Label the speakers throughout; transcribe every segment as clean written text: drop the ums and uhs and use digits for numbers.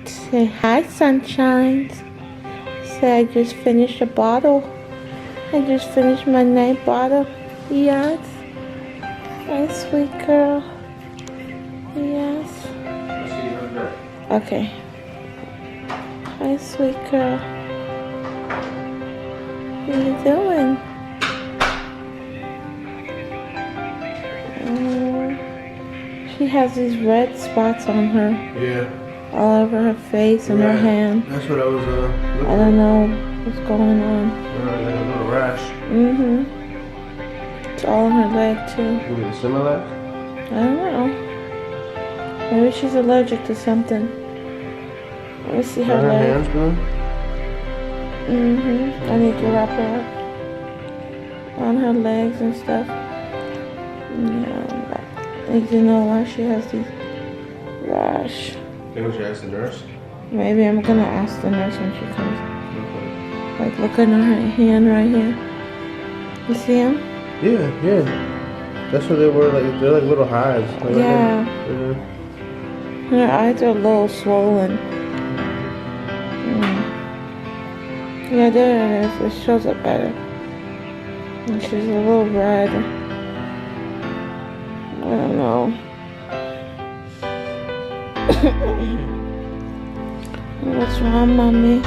Speaker 1: Say hi, sunshines. Say I just finished a bottle. I just finished my night bottle. Yes. My sweet girl. Yes. Okay. My sweet girl. What are you doing? She has these red spots on her.
Speaker 2: Yeah.
Speaker 1: All over her face and her hand.
Speaker 2: That's what I was looking
Speaker 1: I don't know what's going on.
Speaker 2: like a little rash.
Speaker 1: It's all on her leg too.
Speaker 2: Maybe the similar?
Speaker 1: I don't know. Maybe she's allergic to something. Let me see her leg.
Speaker 2: Hands, bro?
Speaker 1: I need to wrap her up on her legs and stuff. Yeah, I need to know why she has these rash.
Speaker 2: Think we should ask the nurse?
Speaker 1: Maybe I'm gonna ask the nurse when she comes.
Speaker 2: Okay.
Speaker 1: Like, look at her hand right here. You see him?
Speaker 2: Yeah. That's what they were like. They're like little hives. Like
Speaker 1: Yeah. Her eyes are a little swollen. Yeah, there it is. It shows up better. And she's a little red. I don't know. What's wrong, mommy?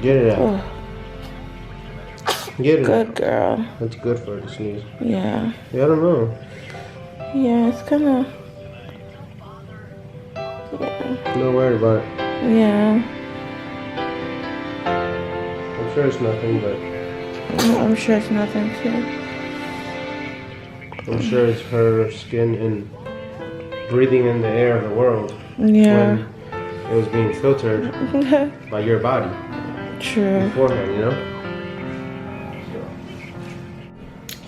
Speaker 2: Get it out.
Speaker 1: Oh,
Speaker 2: Get it
Speaker 1: good
Speaker 2: out.
Speaker 1: girl.
Speaker 2: That's good for her to sneeze.
Speaker 1: Yeah.
Speaker 2: Yeah, I don't know.
Speaker 1: Yeah, it's kinda...
Speaker 2: I'm not worried about it.
Speaker 1: Yeah.
Speaker 2: I'm sure it's nothing, but
Speaker 1: I'm sure it's nothing too.
Speaker 2: I'm sure it's her skin and breathing in the air of the world.
Speaker 1: Yeah.
Speaker 2: When it was being filtered by your body.
Speaker 1: True.
Speaker 2: Beforehand, you know?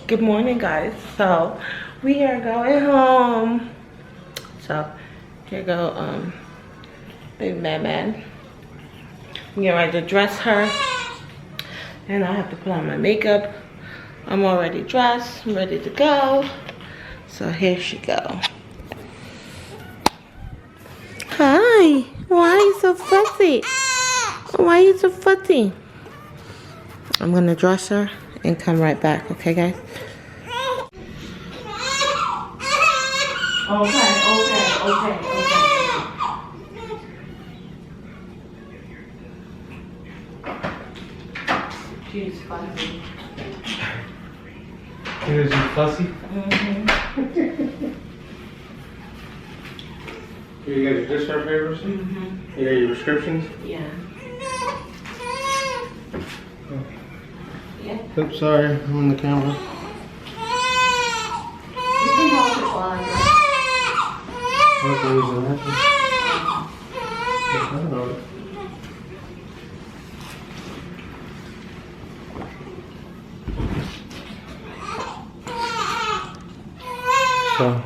Speaker 1: Good morning, guys. So we are going home. So here go baby man. I'm getting ready to dress her, and I have to put on my makeup. I'm already dressed. I'm ready to go. So here she go. Hi. Why are you so fussy? Why are you so fussy? I'm gonna dress her and come right back, okay, guys? Okay. She's fussy.
Speaker 2: Is you fussy? You got your discharge papers? You got your prescriptions?
Speaker 1: Yeah. Yeah.
Speaker 2: Oops, sorry, I'm on the camera.
Speaker 1: You can hold it while
Speaker 2: Okay, use the napkin. I don't know. So,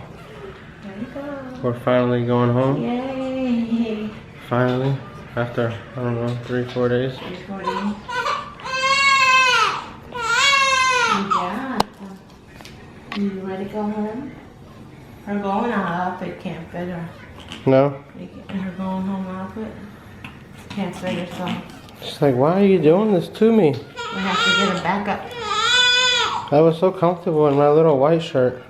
Speaker 2: we're finally going home.
Speaker 1: Yay.
Speaker 2: Finally, after, I don't know, 3-4 days.
Speaker 1: Yeah. You ready to go home? Her going out outfit can't fit her.
Speaker 2: No?
Speaker 1: Her going home outfit can't fit her, so
Speaker 2: She's like, why are you doing this to me?
Speaker 1: we have to get her back up.
Speaker 2: I was so comfortable in my little white shirt.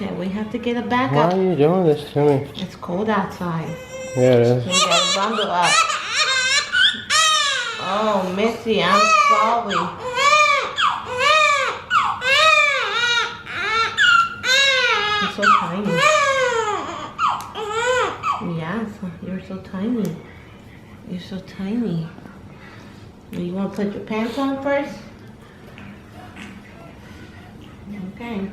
Speaker 1: Yeah, we have to get her back
Speaker 2: Why
Speaker 1: up.
Speaker 2: are you doing this to me?
Speaker 1: It's cold outside.
Speaker 2: Yeah, it is.
Speaker 1: We gotta bundle up. Oh, Missy, I'm sorry. You're so tiny. Yes, you're so tiny. You're so tiny. You want to put your pants on first? Okay.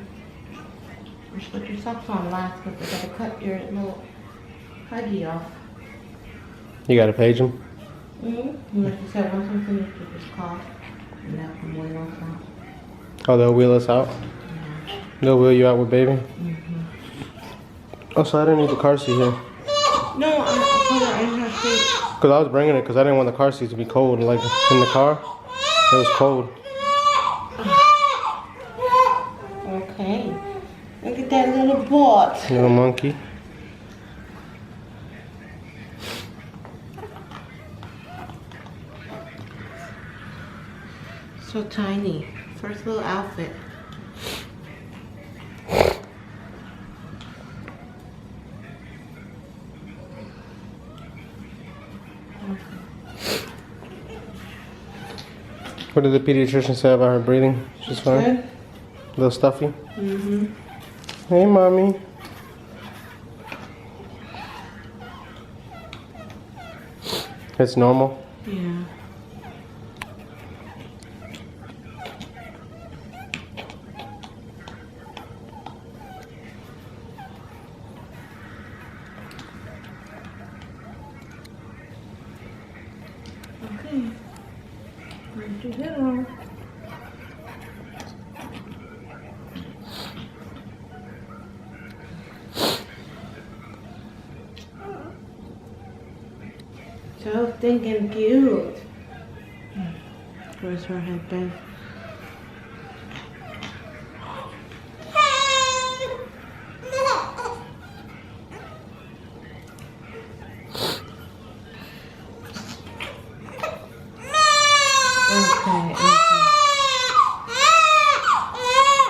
Speaker 1: Just put your socks on last because I gotta cut your little huggy off.
Speaker 2: You gotta page him?
Speaker 1: Like you said, once I'm finished with this call, and that can wheel us out.
Speaker 2: Oh, they'll wheel us out? They'll wheel you out with baby? Oh, so I didn't need the car seat here.
Speaker 1: No, I put it in her seat.
Speaker 2: Because I was bringing it because I didn't want the car seat to be cold. Like in the car, it was cold.
Speaker 1: Okay. Look at that little butt.
Speaker 2: Little monkey.
Speaker 1: So tiny. First little outfit.
Speaker 2: What did the pediatrician say about her breathing? She's fine?
Speaker 1: Good.
Speaker 2: A little stuffy?
Speaker 1: Mm-hmm.
Speaker 2: Hey, mommy. It's normal?
Speaker 1: Yeah. Okay. Where'd you go? So thinking cute. Where's her headband?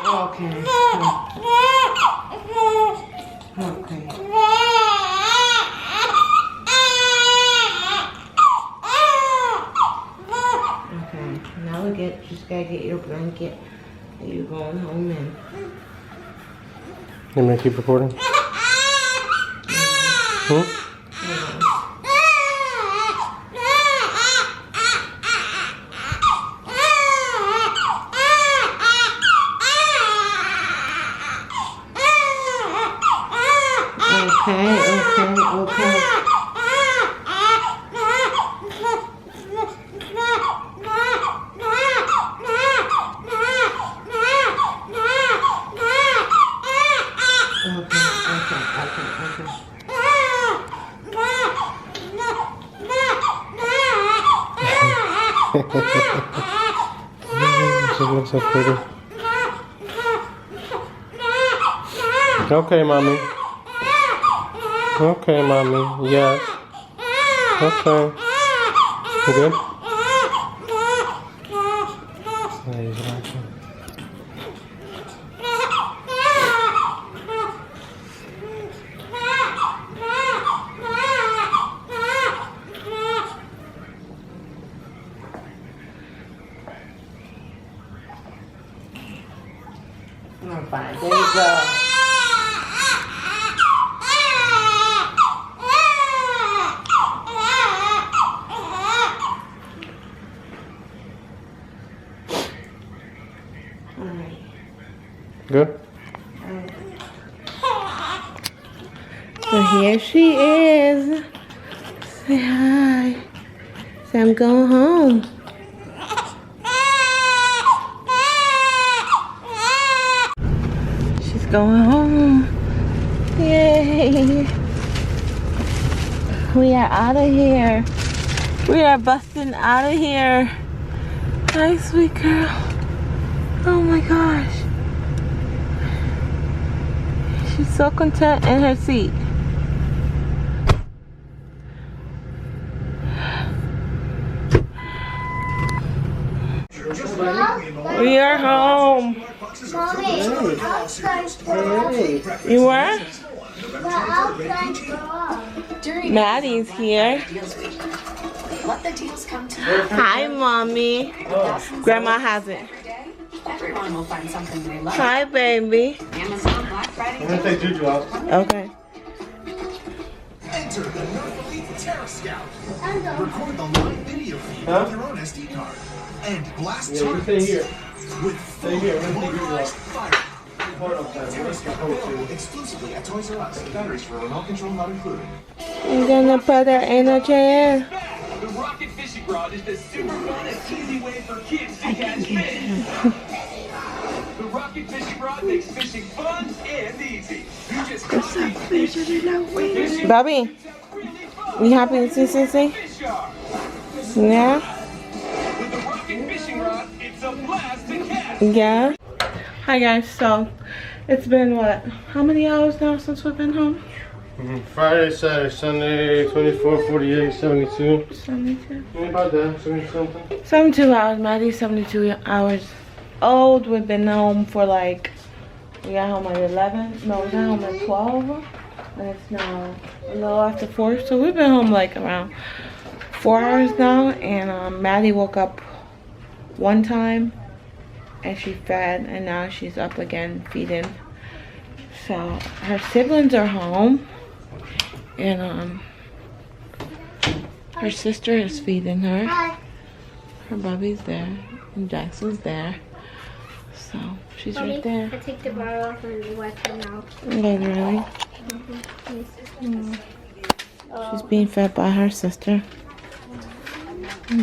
Speaker 1: Okay. Now we just gotta get your blanket that you're going home in.
Speaker 2: You gonna keep recording? Hmm?
Speaker 1: Okay.
Speaker 2: She looks so pretty. Okay, mommy. Okay, mommy. Yes. Okay. You good?
Speaker 1: I'm fine. There you go.
Speaker 2: Good?
Speaker 1: So here she is. Say hi. Say I'm going home. She's going home. Yay. We are out of here. We are busting out of here. Hi, sweet girl. Oh my gosh. She's so content in her seat. We are home.
Speaker 3: Mommy,
Speaker 1: Hey. You were? Maddie's here.
Speaker 3: Let the deals come to
Speaker 1: Hi, Mommy. Grandma has it.
Speaker 3: everyone will find something they love.
Speaker 1: Hi, baby.
Speaker 3: Amazon Black Friday.
Speaker 2: I'm gonna take Juju out.
Speaker 1: Okay.
Speaker 4: Enter the Nerf Elite Terra Scout. Record the live video feed with your own SD card. And blast targets with full polarized fire. Terra Scout available exclusively at Toys R Us. Batteries for remote control not included.
Speaker 1: I'm gonna put her in a chair.
Speaker 5: The rocket fishing rod is the super fun and easy way for kids to catch fish. The rocket fishing rod makes fishing fun and easy. You just
Speaker 1: Bobby, you happy to see Sissy?
Speaker 5: fish are.
Speaker 1: Yeah?
Speaker 5: With the rocket fishing rod, it's a blast to catch.
Speaker 1: Yeah? Hi guys, so it's been what? How many hours now since we've been home?
Speaker 2: Friday, Saturday, Sunday, 24, 48, 72.
Speaker 1: 72.
Speaker 2: About that, 70 something.
Speaker 1: 72 hours, Maddie's 72 hours old. We've been home for like, we got home at 11. No, we got home at 12. And it's now a little after 4. So we've been home like around 4 hours now. And Maddie woke up one time and she fed. And now she's up again feeding. So her siblings are home. And her sister is feeding her. Her bubby's there. And Jackson's there. So she's right there.
Speaker 6: I take the bar off and wipe her mouth.
Speaker 1: Literally. She's being fed by her sister.
Speaker 6: She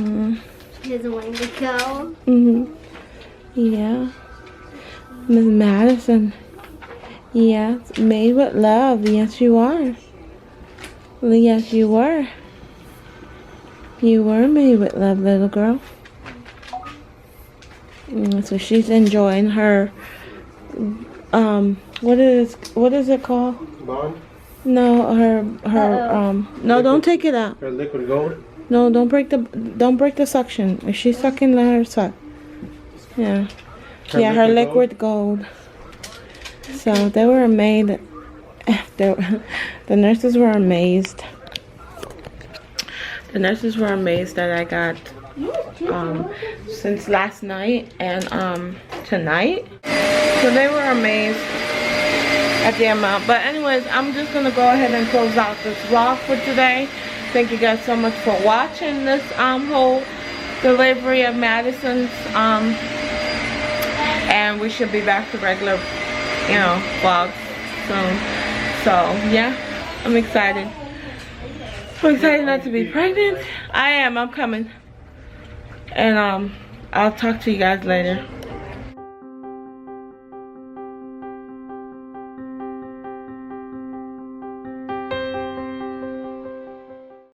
Speaker 6: doesn't want to go.
Speaker 1: Yeah. Miss Madison. Yes, made with love. Yes, you are. Yes, you were. You were made with love, little girl. So she's enjoying her, what is it called?
Speaker 2: Bond?
Speaker 1: No, no, don't take it out.
Speaker 2: Her liquid gold?
Speaker 1: No, don't break the suction. If she's sucking, let her suck. Yeah. Her liquid gold. So they were amazed. The nurses were amazed. The nurses were amazed that I got since last night and tonight. So they were amazed at the amount. But anyways, I'm just gonna go ahead and close out this vlog for today. Thank you guys so much for watching this whole delivery of Madison's and we should be back to regular, you know, vlogs soon. So yeah, I'm excited. I'm excited not to be pregnant. I'm coming. And I'll talk to you guys later.